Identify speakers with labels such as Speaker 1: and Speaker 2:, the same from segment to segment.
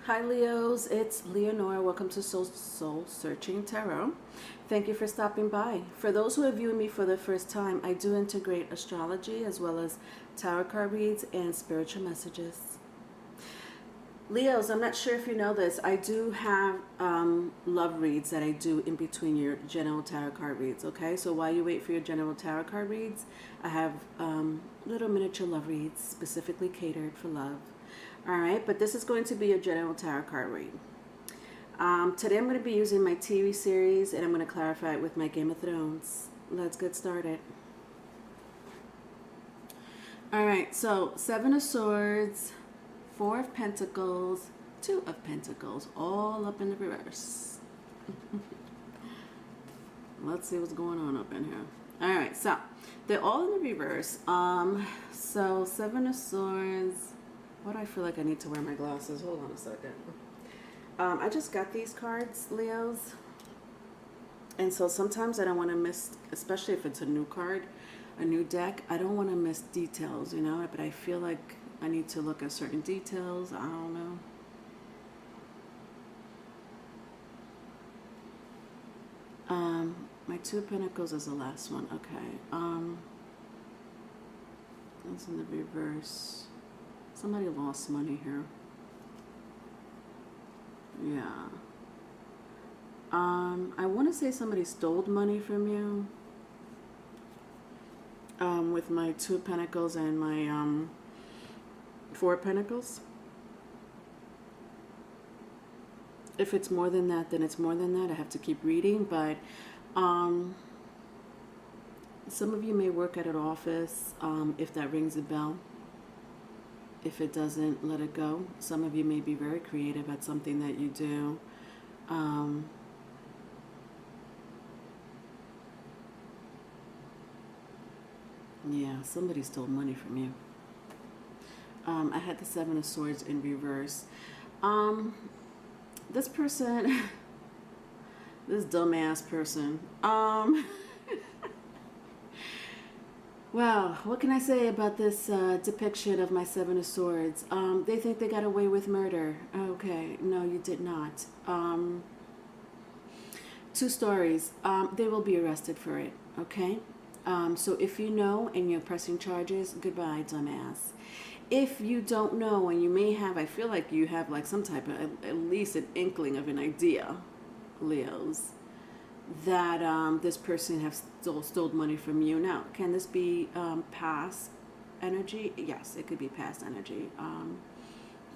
Speaker 1: Hi Leos, it's Leonora. Welcome to Soul Searching Tarot. Thank you for stopping by. For those who are viewing me for the first time, I do integrate astrology as well as tarot card reads and spiritual messages. Leos, I'm not sure if you know this, I do have love reads that I do in between your general tarot card reads, okay? So while you wait for your general tarot card reads, I have little miniature love reads specifically catered for love. All right, but this is going to be a general tarot card read. Today I'm going to be using my TV series and I'm going to clarify it with my Game of Thrones. Let's get started. All right, so Seven of Swords, Four of Pentacles, Two of Pentacles, all up in the reverse. Let's see what's going on up in here. All right, so they're all in the reverse. So Seven of Swords. Why do I feel like I need to wear my glasses? Hold on a second. I just got these cards, Leos. And so sometimes I don't want to miss, especially if it's a new card, a new deck, I don't want to miss details, you know, but I feel like I need to look at certain details. I don't know. My Two of Pentacles is the last one. Okay. That's in the reverse. Somebody lost money here. Yeah. I want to say somebody stole money from you. With my Two of Pentacles and my Four of Pentacles. If it's more than that, then it's more than that. I have to keep reading, but some of you may work at an office, if that rings a bell. If it doesn't, let it go. Some of you may be very creative at something that you do. Yeah, somebody stole money from you. I had the Seven of Swords in reverse. This person, this dumbass person, wow, what can I say about this depiction of my Seven of Swords? They think they got away with murder. Okay, no, you did not. Two stories. They will be arrested for it, okay? So if you know and you're pressing charges, goodbye, dumbass. If you don't know and you may have, I feel like you have like some type of, at least an inkling of an idea, Leos, that this person has stole money from you. Now, can this be past energy? Yes, it could be past energy.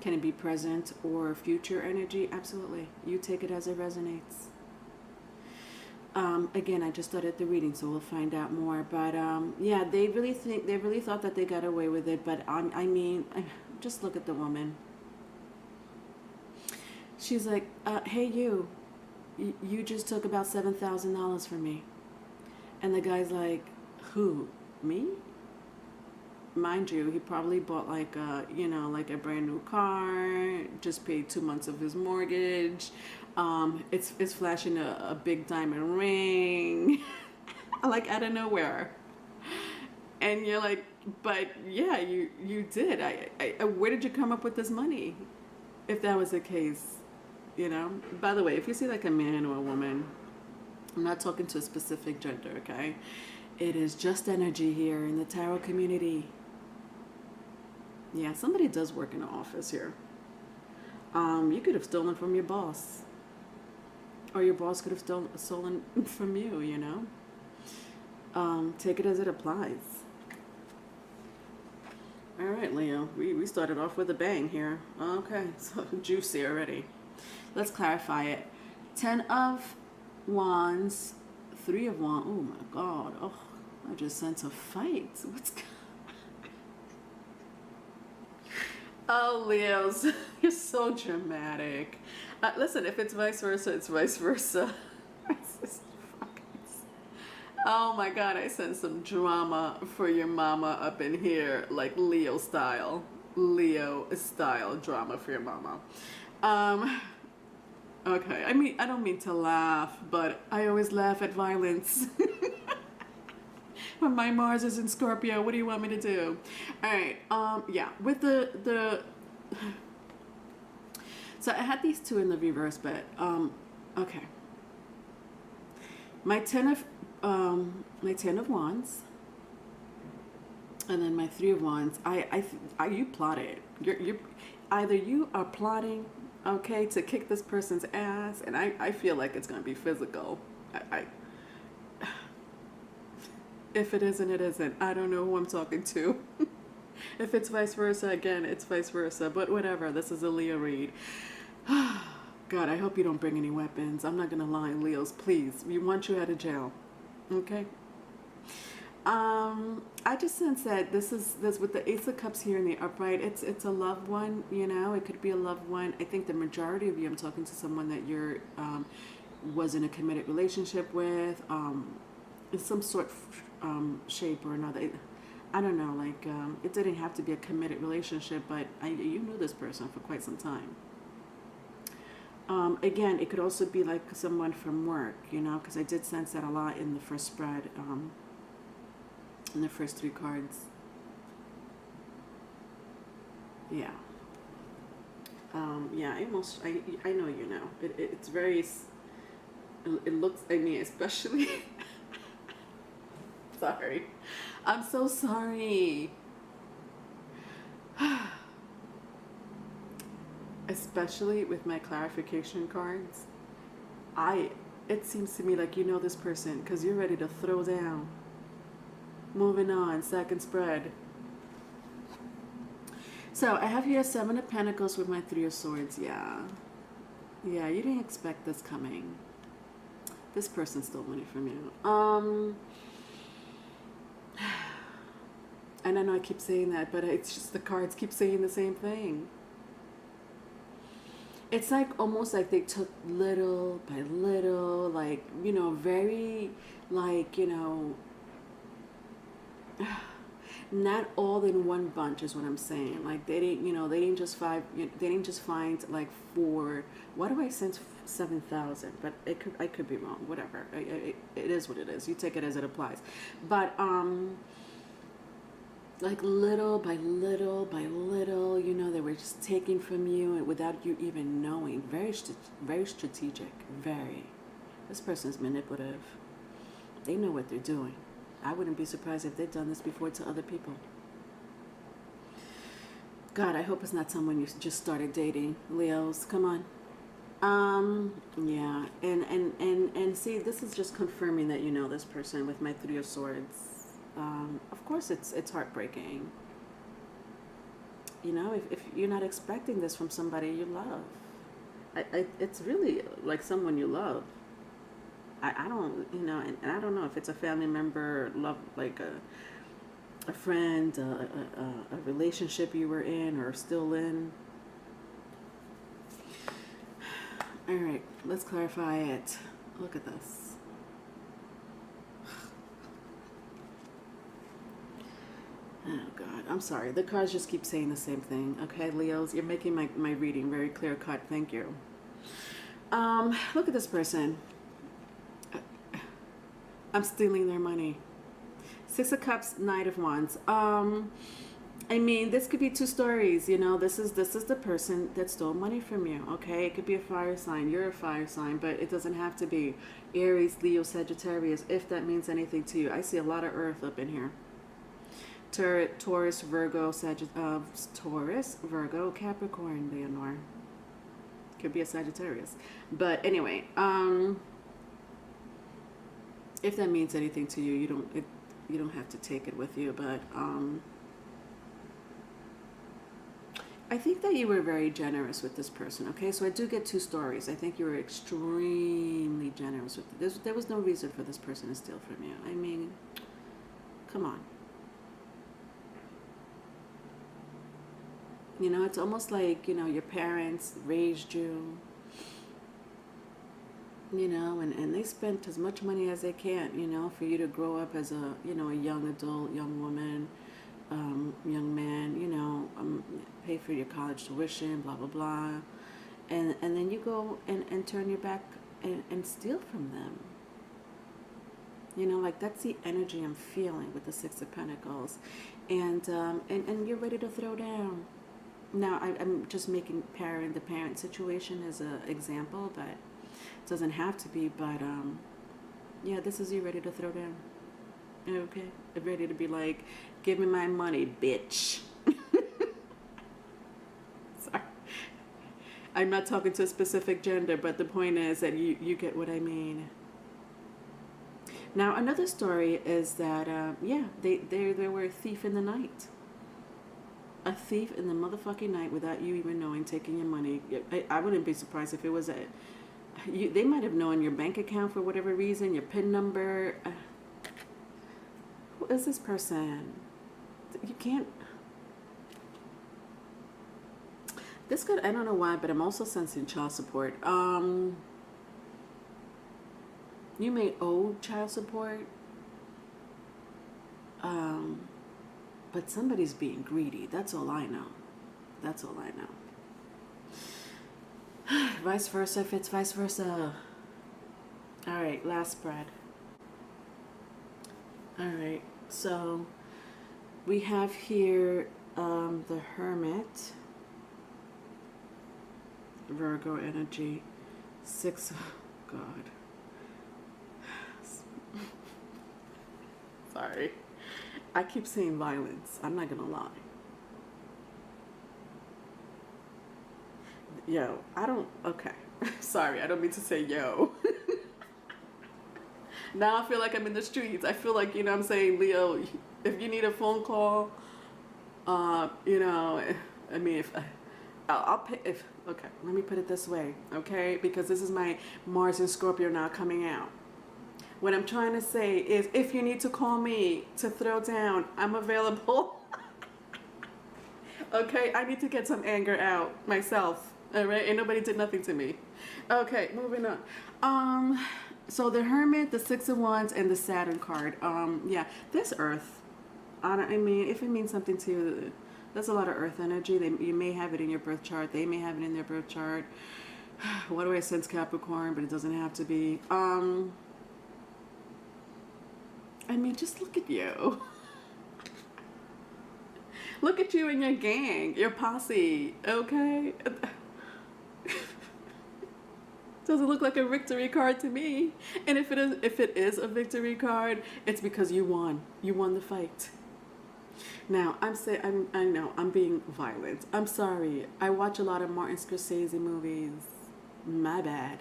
Speaker 1: Can it be present or future energy? Absolutely. You take it as it resonates. Again, I just started the reading, so we'll find out more. But yeah, they really thought that they got away with it. But I mean, just look at the woman. She's like, hey, you just took about $7,000 from me. And the guy's like, who? Me? Mind you, he probably bought like a, you know, like a brand new car, just paid 2 months of his mortgage. It's flashing a big diamond ring, like out of nowhere. And you're like, but yeah, you did. Where did you come up with this money? If that was the case, you know. By the way, if you see like a man or a woman, I'm not talking to a specific gender, okay? It is just energy here in the tarot community. Yeah, somebody does work in the office here. You could have stolen from your boss. Or your boss could have stolen from you, you know. Take it as it applies. All right, Leo. We started off with a bang here. Okay, so juicy already. Let's clarify it. 10 of Wands, 3 of Wands. Oh my God. Oh, I just sense a fight. What's going on? Oh, Leos, you're so dramatic. Listen, if it's vice versa, it's vice versa. Oh my God, I sense some drama for your mama up in here, like Leo style drama for your mama. Okay, I mean, I don't mean to laugh, but I always laugh at violence. When my Mars is in Scorpio, what do you want me to do? All right, yeah, with the So I had these two in the reverse, but okay. My ten of wands, and then my 3 of wands. You plotted. You're either you are plotting, okay, to kick this person's ass, and I feel like it's gonna be physical. I if it isn't, it isn't. I don't know who I'm talking to. If it's vice versa, again, it's vice versa. But whatever. This is a Leo read. God, I hope you don't bring any weapons. I'm not gonna lie, Leos. Please, we want you out of jail. Okay. I just sense that this with the Ace of Cups here in the upright. It's a loved one. You know, it could be a loved one. I think the majority of you, I'm talking to someone that you're was in a committed relationship with, in some sort of shape or another. I don't know. Like it didn't have to be a committed relationship, but you knew this person for quite some time. Again, it could also be like someone from work, you know, because I did sense that a lot in the first spread, in the first 3 cards. Yeah. Yeah, I know, you know. It's very, it looks, I mean, especially, sorry. I'm so sorry. Especially with my clarification cards, it seems to me like you know this person because you're ready to throw down. Moving on, second spread. So I have here 7 of Pentacles with my 3 of Swords. Yeah, you didn't expect this coming. This person stole money from you. And I know I keep saying that, but it's just the cards keep saying the same thing. It's like almost like they took little by little, like, you know, very, like, you know, not all in one bunch is what I'm saying. Like they didn't, you know, they didn't just find like 4. Why do I sense 7,000? But I could be wrong. Whatever. It is what it is. You take it as it applies. But like little by little by little, you know, they were just taking from you and without you even knowing. Very strategic. Very. This person's manipulative. They know what they're doing. I wouldn't be surprised if they've done this before to other people. God, I hope it's not someone you just started dating. Leos, come on. Yeah, and see, this is just confirming that you know this person with my 3 of Swords. Of course, it's heartbreaking. You know, if you're not expecting this from somebody you love, it's really like someone you love. I don't, you know, and I don't know if it's a family member, love, like a friend, a relationship you were in or still in. All right, let's clarify it. Look at this. Oh, God, I'm sorry. The cards just keep saying the same thing. Okay, Leos, you're making my reading very clear cut. Thank you. Look at this person. I'm stealing their money. 6 of Cups, Knight of Wands. I mean, this could be 2 stories. You know, this is the person that stole money from you. Okay, it could be a fire sign. You're a fire sign, but it doesn't have to be Aries, Leo, Sagittarius. If that means anything to you, I see a lot of Earth up in here. Taurus, Virgo, Taurus, Virgo, Capricorn, Leonore. Could be a Sagittarius, but anyway, if that means anything to you, you don't have to take it with you, but I think that you were very generous with this person. Okay, so I do get 2 stories. I think you were extremely generous with this. There was no reason for this person to steal from you. I mean, come on. You know, it's almost like, you know, your parents raised you, you know, and they spent as much money as they can, you know, for you to grow up as a, you know, a young adult, young woman, young man, you know, pay for your college tuition, blah, blah, blah. And then you go and turn your back and steal from them. You know, like that's the energy I'm feeling with the 6 of Pentacles. And you're ready to throw down. Now, I'm just making the parent situation as an example, but it doesn't have to be. But yeah, this is you ready to throw down. Okay, ready to be like, give me my money, bitch. Sorry, I'm not talking to a specific gender, but the point is that you get what I mean. Now, another story is that yeah, they were a thief in the night. A thief in the motherfucking night without you even knowing, taking your money. I wouldn't be surprised if it was they might have known your bank account for whatever reason, your PIN number. Who is this person? You can't. This could, I don't know why, but I'm also sensing child support. You may owe child support. But somebody's being greedy. That's all I know. That's all I know. Vice versa if it's vice versa. All right, last spread. All right, so we have here the Hermit, Virgo energy, six. Oh God. Sorry. I keep saying violence. I'm not gonna lie. Yo, I don't. Okay. Sorry, I don't mean to say yo. Now I feel like I'm in the streets. I feel like, you know what I'm saying, Leo, if you need a phone call, you know, I mean, if I'll pay, if, okay, let me put it this way, okay? Because this is my Mars and Scorpio now coming out. What I'm trying to say is, if you need to call me to throw down, I'm available. Okay, I need to get some anger out myself. All right, and nobody did nothing to me. Okay, moving on. So the Hermit, the Six of Wands, and the Saturn card. Yeah, this Earth. I mean, if it means something to you, there's a lot of Earth energy. You may have it in your birth chart. They may have it in their birth chart. Why do I sense Capricorn? But it doesn't have to be. I mean, just look at you. Look at you and your gang, your posse, okay? Doesn't look like a victory card to me. And if it is a victory card, it's because you won. You won the fight. Now, I know, I'm being violent. I'm sorry. I watch a lot of Martin Scorsese movies. My bad.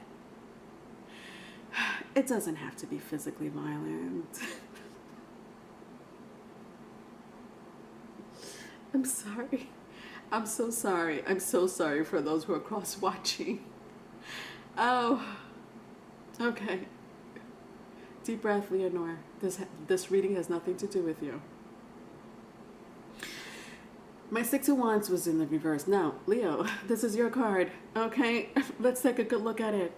Speaker 1: It doesn't have to be physically violent. I'm sorry. I'm so sorry. I'm so sorry for those who are cross-watching. Oh, okay. Deep breath, Leonore. This reading has nothing to do with you. My Six of Wands was in the reverse. Now, Leo, this is your card. Okay, let's take a good look at it.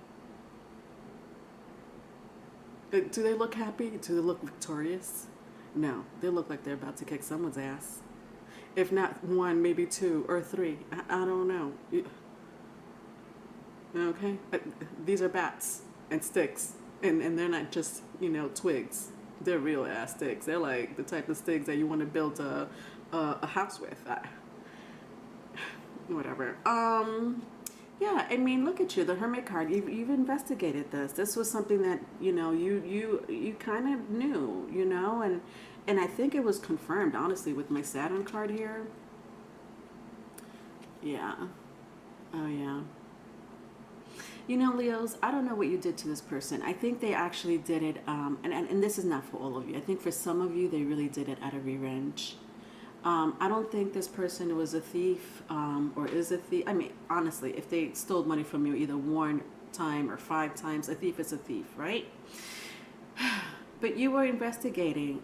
Speaker 1: Do they look happy? Do they look victorious? No, they look like they're about to kick someone's ass. If not one, maybe two or three. I don't know. Okay? These are bats and sticks. And they're not just, you know, twigs. They're real ass sticks. They're like the type of sticks that you want to build a house with. Whatever. Yeah, I mean, look at you, the Hermit card. You've investigated this. This was something that, you know, you kind of knew, you know, and I think it was confirmed, honestly, with my Saturn card here. Yeah. Oh, yeah. You know, Leos, I don't know what you did to this person. I think they actually did it, and this is not for all of you. I think for some of you, they really did it out of revenge. I don't think this person was a thief or is a thief. I mean, honestly, if they stole money from you either one time or 5 times, a thief is a thief, right? But you were investigating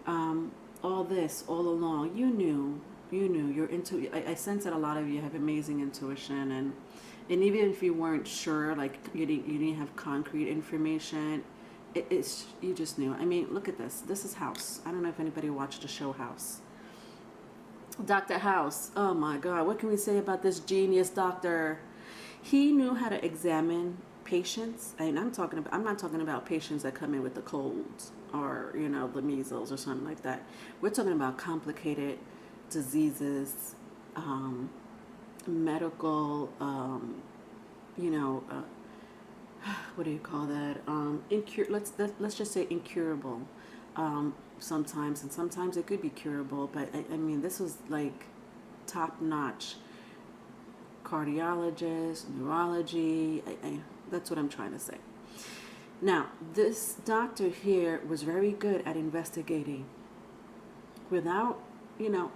Speaker 1: all this all along. You knew. Your I sense that a lot of you have amazing intuition, and even if you weren't sure, like you didn't have concrete information, you just knew. I mean, look at this. This is House. I don't know if anybody watched the show House. Dr. House. Oh my God, what can we say about this genius doctor? He knew how to examine patients, and I'm not talking about patients that come in with the colds or, you know, the measles or something like that. We're talking about complicated diseases, medical, you know, what do you call that? Let's just say incurable. Sometimes, and sometimes it could be curable, but I mean, this was like top notch cardiologist, neurology. That's what I'm trying to say. Now, this doctor here was very good at investigating without, you know,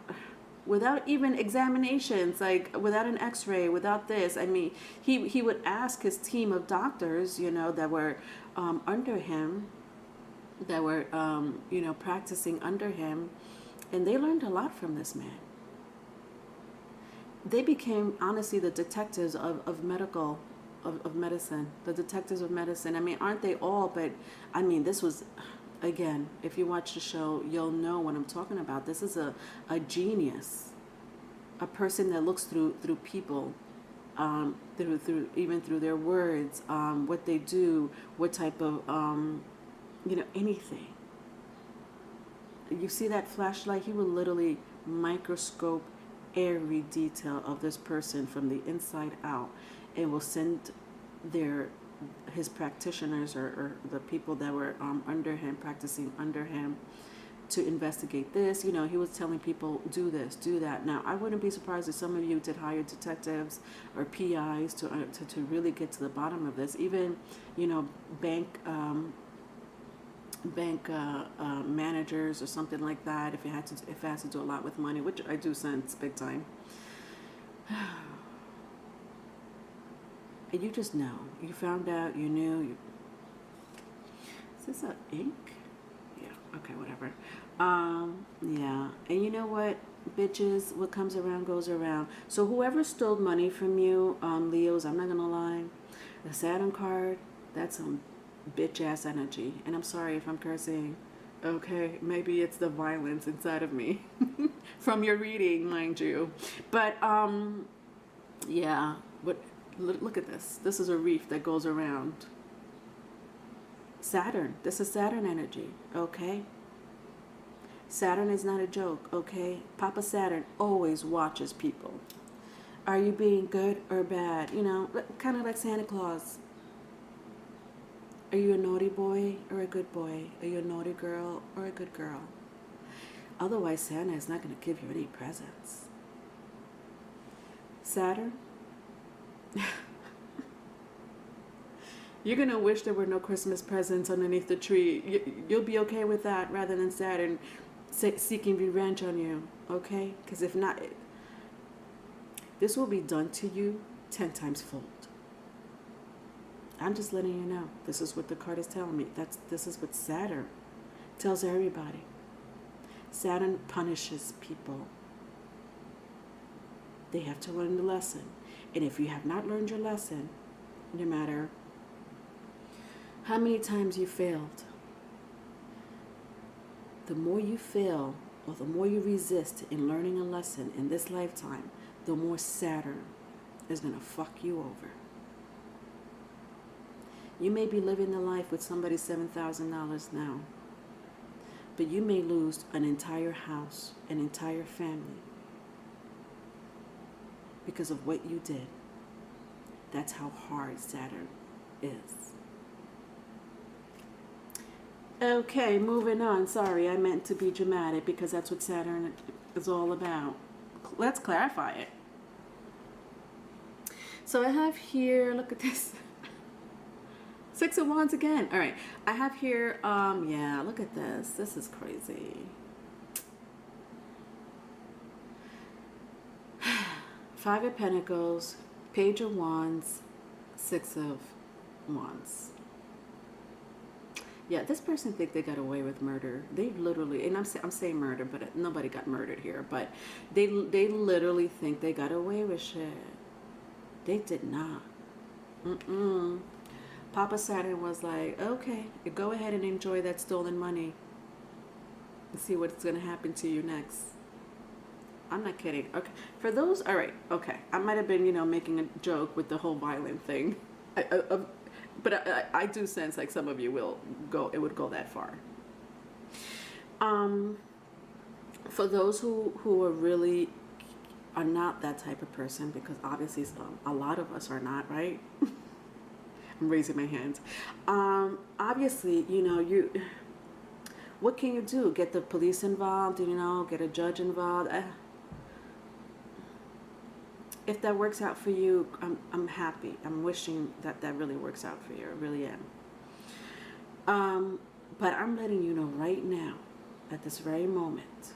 Speaker 1: without even examinations, like without an x-ray, without this. I mean, he would ask his team of doctors, you know, that were under him, that were, you know, practicing under him, and they learned a lot from this man. They became, honestly, the detectives of medicine, the detectives of medicine. I mean, aren't they all? But I mean, this was, again, if you watch the show, you'll know what I'm talking about. This is a genius, a person that looks through people, even through their words, what they do, what type of, you know, anything. You see that flashlight? He will literally microscope every detail of this person from the inside out, and will send his practitioners or the people that were under him, practicing under him, to investigate this. You know, he was telling people, do this, do that. Now, I wouldn't be surprised if some of you did hire detectives or PIs to really get to the bottom of this. Even, you know, bank managers or something like that, if it has to do a lot with money, which I do sense big time. And you just know. You found out, you knew. Is this a ink? Yeah, okay, whatever. Yeah. And you know what, bitches, what comes around goes around. So whoever stole money from you, Leos, I'm not gonna lie, the Saturn card, that's some bitch ass energy. And I'm sorry if I'm cursing. Okay, maybe it's the violence inside of me from your reading, mind you. But yeah, but look at this. This is a reef that goes around. Saturn. This is Saturn energy, okay? Saturn is not a joke, okay? Papa Saturn always watches people. Are you being good or bad? You know, kind of like Santa Claus. Are you a naughty boy or a good boy? Are you a naughty girl or a good girl? Otherwise, Santa is not going to give you any presents. Saturn, you're going to wish there were no Christmas presents underneath the tree. You'll be okay with that rather than Saturn seeking revenge on you, okay? Because if not, this will be done to you 10 times fold. I'm just letting you know. This is what the card is telling me. This is what Saturn tells everybody. Saturn punishes people. They have to learn the lesson. And if you have not learned your lesson, no matter how many times you failed, the more you fail or the more you resist in learning a lesson in this lifetime, the more Saturn is going to fuck you over. You may be living the life with somebody's $7,000 now, but you may lose an entire house, an entire family, because of what you did. That's how hard Saturn is. Okay, moving on. Sorry, I meant to be dramatic because that's what Saturn is all about. Let's clarify it. So I have here, look at this. 6 of Wands again. All right. I have here, yeah, look at this. This is crazy. 5 of Pentacles, Page of Wands, 6 of Wands. Yeah, this person think they got away with murder. They literally, and I'm saying murder, but nobody got murdered here. But they literally think they got away with shit. They did not. Papa Saturn was like, okay, go ahead and enjoy that stolen money and see what's going to happen to you next. I'm not kidding. Okay. For those, all right, okay. I might have been, you know, making a joke with the whole violent thing. But I do sense like some of you it would go that far. For those who are really are not that type of person, because obviously a lot of us are not, right? I'm raising my hands. Obviously, you know, what can you do? Get the police involved, you know, get a judge involved. If that works out for you, I'm happy. I'm wishing that that really works out for you. I really am. But I'm letting you know right now, at this very moment,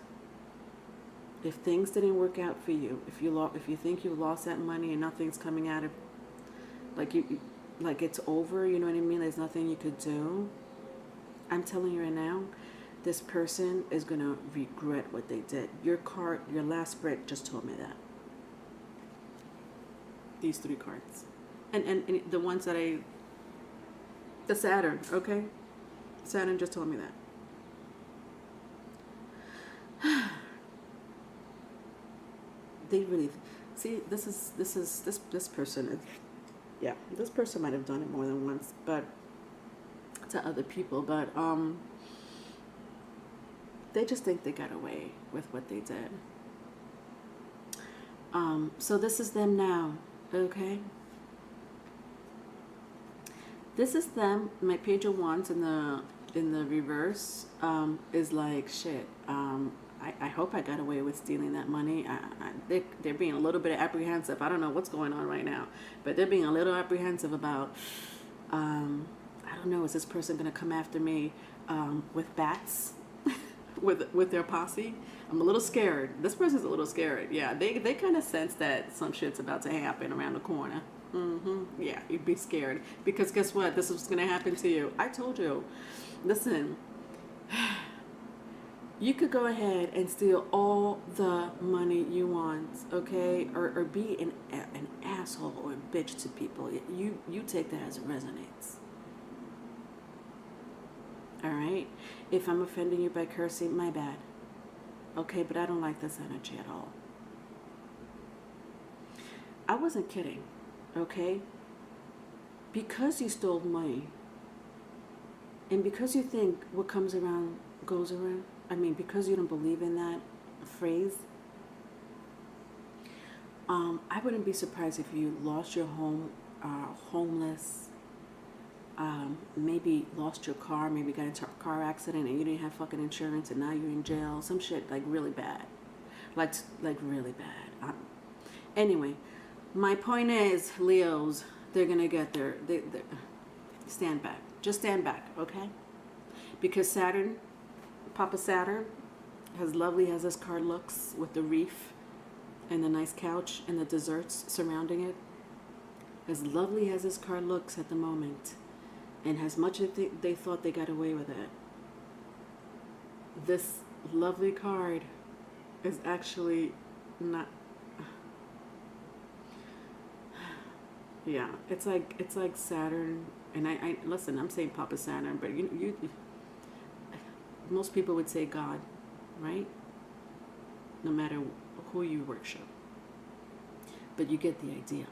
Speaker 1: if things didn't work out for you, if you think you lost that money and nothing's coming out of, like it's over, you know what I mean? There's nothing you could do. I'm telling you right now, this person is gonna regret what they did. Your last spread just told me that. These 3 cards, and the ones that the Saturn, okay? Saturn just told me that. They really see this person. Yeah, this person might have done it more than once, but to other people. But they just think they got away with what they did. So this is them now, okay? This is them. My Page of Wands in the reverse is like, shit. I hope I got away with stealing that money. They're being a little bit apprehensive. I don't know what's going on right now, but they're being a little apprehensive about, I don't know, is this person going to come after me with bats, with their posse? I'm a little scared. This person's a little scared. Yeah, they kind of sense that some shit's about to happen around the corner. Yeah, you'd be scared, because guess what? This is what's going to happen to you. I told you. Listen. You could go ahead and steal all the money you want, okay? Or be an asshole or a bitch to people. You take that as it resonates. All right? If I'm offending you by cursing, my bad. Okay, but I don't like this energy at all. I wasn't kidding, okay? Because you stole money, and because you think what comes around goes around, I mean, because you don't believe in that phrase, I wouldn't be surprised if you lost your home, homeless, maybe lost your car, maybe got into a car accident and you didn't have fucking insurance and now you're in jail, some shit like really bad, like really bad. Anyway, my point is, Leos, they're gonna get there. They stand back, just stand back, okay? Because Saturn, Papa Saturn, as lovely as this card looks with the reef and the nice couch and the desserts surrounding it, as lovely as this card looks at the moment, and as much as they thought they got away with it, this lovely card is actually not. Yeah, it's like Saturn, and I listen. I'm saying Papa Saturn, but you most people would say God, right? No matter who you worship. But you get the idea.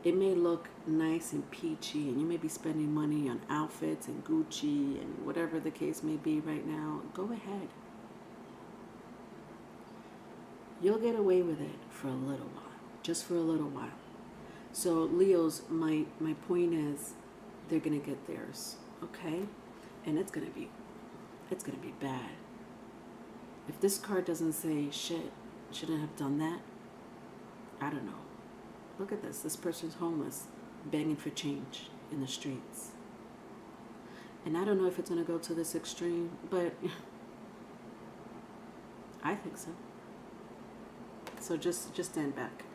Speaker 1: It may look nice and peachy, and you may be spending money on outfits and Gucci and whatever the case may be right now. Go ahead. You'll get away with it for a little while. Just for a little while. So Leos, my point is, they're gonna get theirs, okay? And it's gonna be bad. If this card doesn't say shit, shouldn't have done that, I don't know. Look at this. This person's homeless, begging for change in the streets. And I don't know if it's gonna go to this extreme, but I think so. So just stand back.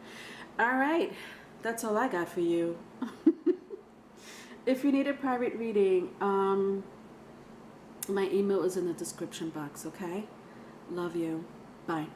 Speaker 1: All right, that's all I got for you. If you need a private reading, my email is in the description box, okay? Love you. Bye.